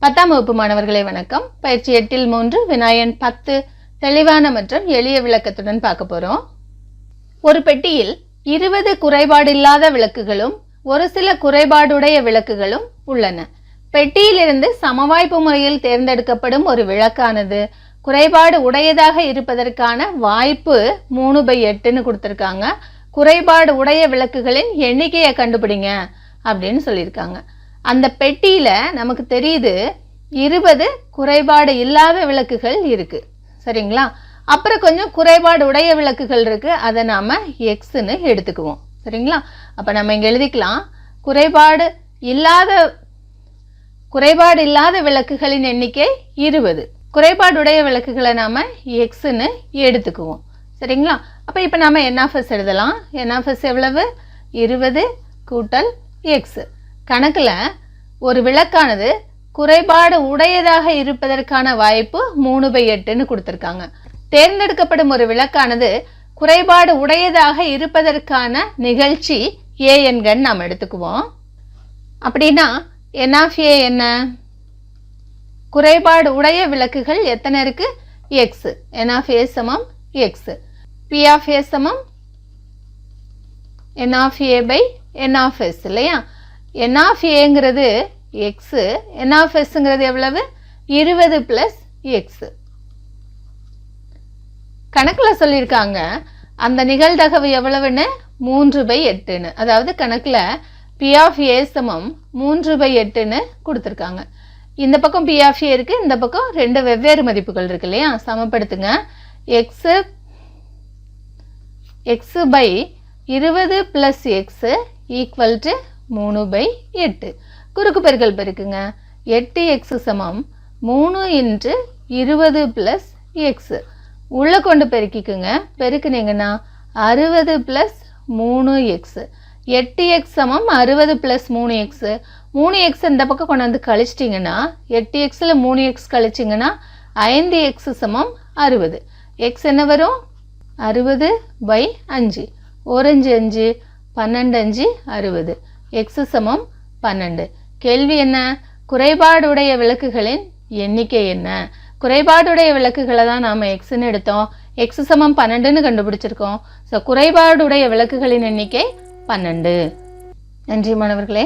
10ஆம் வகுப்பு மாணவர்களே வணக்கம். பயிற்சி 8இல் 3 வினாயன் 10 தெளிவான மற்றும் எளிய விளக்கத்துடன் பார்க்க போறோம். ஒரு பெட்டியில் 20 குறைபாடில்லாத விளக்குகளும் ஒரு சில குறைபாடுடைய விளக்குகளும் உள்ளன. பெட்டியிலிருந்து சமவாய்ப்பு முறையில் தேர்ந்தெடுக்கப்படும் ஒரு விளக்கானது குறைபாடு உடையதாக இருப்பதற்கான வாய்ப்பு 3/8ன்னு கொடுத்திருக்காங்க. குறைபாடு உடைய விளக்குகளின் எண்ணிக்கையை கண்டுபிடிங்க அப்படின்னு சொல்லியிருக்காங்க. அந்த பெட்டியில நமக்கு தெரியுது 20 குறைபாடு இல்லாத விளக்குகள் இருக்கு, சரிங்களா? அப்புறம் கொஞ்சம் குறைபாடு உடைய விளக்குகள் இருக்கு, அதை நாம எக்ஸ்ன்னு எடுத்துக்குவோம், சரிங்களா? அப்ப நம்ம இங்க எழுதிக்கலாம், குறைபாடு இல்லாத விளக்குகளின் எண்ணிக்கை 20, குறைபாடுடைய விளக்குகளை நாம எக்ஸ்ன்னு எடுத்துக்குவோம், சரிங்களா? அப்ப இப்ப நாம n(s) எழுதலாம். n(s) எவ்வளவு? 20 கூட்டல் எக்ஸ். கணக்குல ஒரு விளக்கானது குறைபாடு உடையதாக இருப்பதற்கான வாய்ப்பு 3/8ன்னு கொடுத்திருக்காங்க. தேர்ந்தெடுக்கப்படும் ஒரு விளக்கானது குறைபாடு உடையதாக இருப்பதற்கான நிகழ்ச்சி a என்கண் நாம் எடுத்துக்குவோம். அப்படின்னா n(a) என்ன? குறைபாடு உடைய விளக்குகள் எத்தனை இருக்கு? x. n(a) சமம் x. p(a) சமம் n(a/n(s) இல்லையா? n(a)ங்கிறது x, n(s)ங்கிறது எவ்வளவு? 20 + x. கணக்குல சொல்லியிருக்காங்க அந்த நிகழ்தகவு எவ்வளவுன்னு? 3/8ன்னு. அதாவது கணக்குல p(a) சமம் 3/8ன்னு கொடுத்திருக்காங்க. இந்த பக்கம் p(a) இருக்கு, இந்த பக்கம் ரெண்டு வெவ்வேறு மதிப்புகள் இருக்கு இல்லையா? சமப்படுத்துங்க. x/20 + x = 3/8. குறுக்கு பெருக்கல் பெருக்குங்க. 8x சமம் 3 × 20 + x. உள்ள கொண்டு பெருக்கிக்குங்க. பெருக்குனீங்கன்னா 60 + 3x. 8x சமம் 60 + 3x. 3x இந்த பக்கம் கொண்டு வந்து கழிச்சிட்டிங்கன்னா 8xல 3x கழிச்சிங்கன்னா 5x சமம் 60. x என்ன வரும்? 60/5. 1 5 5, 12 5 60. x சமம் 12. கேள்வி என்ன? குறைபாடுடைய விளக்குகளின் எண்ணிக்கை என்ன? குறைபாடுடைய விளக்குகளை தான் நாம எக்ஸ்ன்னு எடுத்தோம். x சமம் 12ன்னு கண்டுபிடிச்சிருக்கோம். ஸோ குறைபாடுடைய விளக்குகளின் எண்ணிக்கை 12. நன்றி மாணவர்களே.